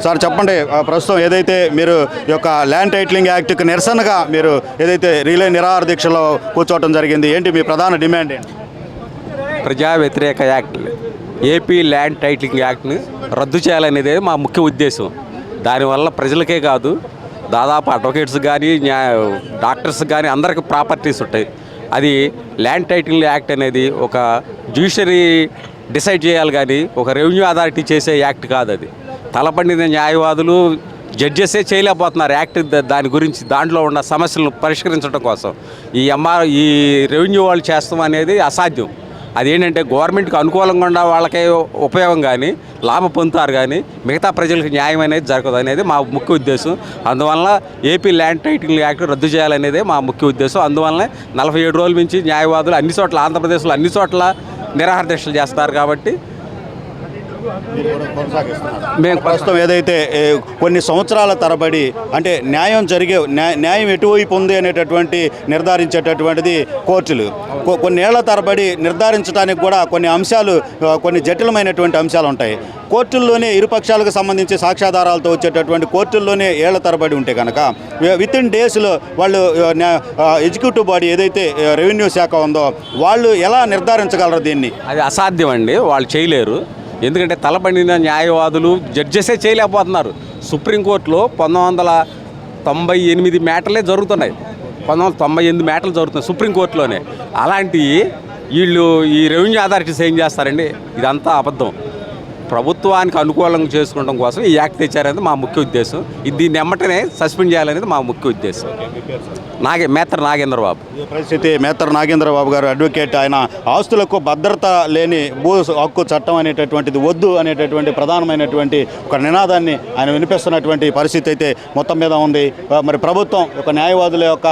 Sir చెప్పండి, ప్రస్తుతం ఏదైతే మీరు ఈ యొక్క ల్యాండ్ టైటిలింగ్ యాక్ట్కి నిరసనగా మీరు ఏదైతే రిలే నిరాహార దీక్షలో కూర్చోవడం జరిగింది, ఏంటి మీ ప్రధాన డిమాండ్ ఏంటి? ప్రజా వ్యతిరేక యాక్ట్ ఏపీ ల్యాండ్ టైటిలింగ్ యాక్ట్ని రద్దు చేయాలనేదే మా ముఖ్య ఉద్దేశం. దానివల్ల ప్రజలకే కాదు, దాదాపు అడ్వకేట్స్ కానీ డాక్టర్స్ కానీ అందరికి ప్రాపర్టీస్ ఉంటాయి. అది ల్యాండ్ టైటిలింగ్ యాక్ట్ అనేది ఒక జ్యుడిషియరీ డిసైడ్ చేయాలి కానీ ఒక రెవెన్యూ అథారిటీ చేసే యాక్ట్ కాదు. అది తలపండిన న్యాయవాదులు జడ్జెసే చేయలేకపోతున్నారు యాక్ట్ దాని గురించి, దాంట్లో ఉన్న సమస్యలను పరిష్కరించడం కోసం. ఈ రెవెన్యూ వాళ్ళు చేస్తాం అనేది అసాధ్యం. అదేంటంటే గవర్నమెంట్కి అనుకూలంగా ఉన్న వాళ్ళకే ఉపయోగం కానీ లాభం పొందుతారు కానీ మిగతా ప్రజలకు న్యాయం అనేది జరగదు అనేది మా ముఖ్య ఉద్దేశం. అందువల్ల ఏపీ ల్యాండ్ టైటిలింగ్ యాక్ట్ రద్దు చేయాలనేదే మా ముఖ్య ఉద్దేశం. అందువల్లనే 47 రోజుల నుంచి న్యాయవాదులు అన్ని చోట్ల, ఆంధ్రప్రదేశ్లో అన్ని చోట్ల నిరాహార దీక్షలు చేస్తారు. కాబట్టి మేము ప్రస్తుతం ఏదైతే కొన్ని సంవత్సరాల తరబడి అంటే న్యాయం ఎటువైపు ఉంది అనేటటువంటి నిర్ధారించేటటువంటిది కోర్టులు. కొన్ని ఏళ్ల తరబడి నిర్ధారించడానికి కూడా కొన్ని జటిలమైనటువంటి అంశాలు ఉంటాయి. కోర్టుల్లోనే ఇరుపక్షాలకు సంబంధించి సాక్ష్యాధారాలతో వచ్చేటటువంటి కోర్టుల్లోనే ఏళ్ల తరబడి ఉంటే కనుక విత్ ఇన్ డేస్లో వాళ్ళు ఎగ్జిక్యూటివ్ బాడీ ఏదైతే రెవెన్యూ శాఖ ఉందో వాళ్ళు ఎలా నిర్ధారించగలరు దీన్ని? అది అసాధ్యం అండి, వాళ్ళు చేయలేరు. ఎందుకంటే తలపండిన న్యాయవాదులు జడ్జెసే చేయలేకపోతున్నారు. సుప్రీంకోర్టులో 1998 మ్యాటర్లే జరుగుతున్నాయి, 1998 మ్యాటర్లు జరుగుతున్నాయి సుప్రీంకోర్టులోనే. అలాంటివి వీళ్ళు ఈ రెవెన్యూ అథారిటీస్ ఏం చేస్తారండి? ఇదంతా అబద్ధం. ప్రభుత్వానికి అనుకూలంగా చేసుకోవడం కోసం ఈ యాక్ట్ తెచ్చారనేది మా ముఖ్య ఉద్దేశం. దీన్ని ఎమ్మటనే సస్పెండ్ చేయాలనేది మా ముఖ్య ఉద్దేశం. మేత్తర్ నాగేంద్రబాబు. పరిస్థితి మేత్తర్ నాగేంద్రబాబు గారు అడ్వకేట్. ఆయన ఆస్తులకు భద్రత లేని భూ హక్కు చట్టం అనేటటువంటిది వద్దు అనేటటువంటి ప్రధానమైనటువంటి ఒక నినాదాన్ని ఆయన వినిపిస్తున్నటువంటి పరిస్థితి అయితే మొత్తం మీద ఉంది. మరి ప్రభుత్వం ఒక న్యాయవాదుల యొక్క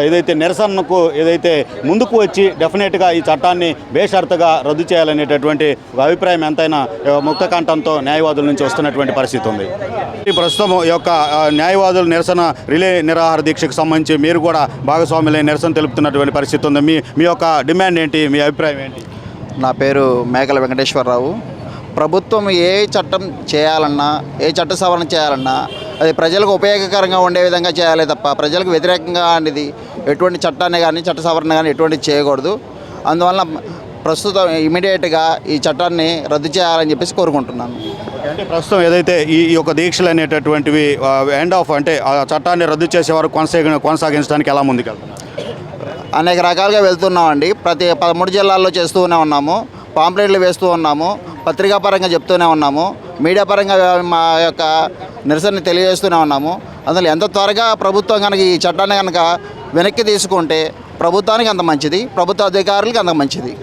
ఏదైతే నిరసనకు ఏదైతే ముందుకు వచ్చి డెఫినెట్గా ఈ చట్టాన్ని బేషరతుగా రద్దు చేయాలనేటటువంటి ఒక అభిప్రాయం ఎంతైనా ముక్తకంఠంతో న్యాయవాదుల నుంచి వస్తున్నటువంటి పరిస్థితి ఉంది. ప్రస్తుతం ఈ యొక్క న్యాయవాదుల నిరసన రిలే నిరాహార దీక్షకు సంబంధించి మీరు కూడా భాగస్వాములై నిరసన తెలుపుతున్నటువంటి పరిస్థితి ఉంది. మీ యొక్క డిమాండ్ ఏంటి, మీ అభిప్రాయం ఏంటి? నా పేరు మేకల వెంకటేశ్వరరావు. ప్రభుత్వం ఏ చట్టం చేయాలన్నా, ఏ చట్ట సవరణ చేయాలన్నా అది ప్రజలకు ఉపయోగకరంగా ఉండే విధంగా చేయాలి తప్ప ప్రజలకు వ్యతిరేకంగా అనేది ఎటువంటి చట్టాన్ని కానీ చట్ట సవరణ కానీ ఎటువంటి చేయకూడదు. అందువల్ల ప్రస్తుతం ఇమీడియట్గా ఈ చట్టాన్ని రద్దు చేయాలని చెప్పేసి కోరుకుంటున్నాను. అంటే ప్రస్తుతం ఏదైతే ఈ యొక్క దీక్షలు అనేటటువంటివి ఎండ్ ఆఫ్ అంటే ఆ చట్టాన్ని రద్దు చేసే వరకు కొనసాగించడానికి ఎలా ముందుకెళ్తాం? అనేక రకాలుగా వెళ్తున్నామండి. ప్రతి 13 జిల్లాల్లో చేస్తూనే ఉన్నాము, పాంప్లెట్లు వేస్తూ ఉన్నాము, పత్రికా పరంగా చెప్తూనే ఉన్నాము, మీడియా పరంగా మా యొక్క నిరసనని తెలియజేస్తూనే ఉన్నాము. అందులో ఎంత త్వరగా ప్రభుత్వం కనుక ఈ చట్టాన్ని కనుక వెనక్కి తీసుకుంటే ప్రభుత్వానికి అంత మంచిది, ప్రభుత్వ అధికారులకి అంత మంచిది.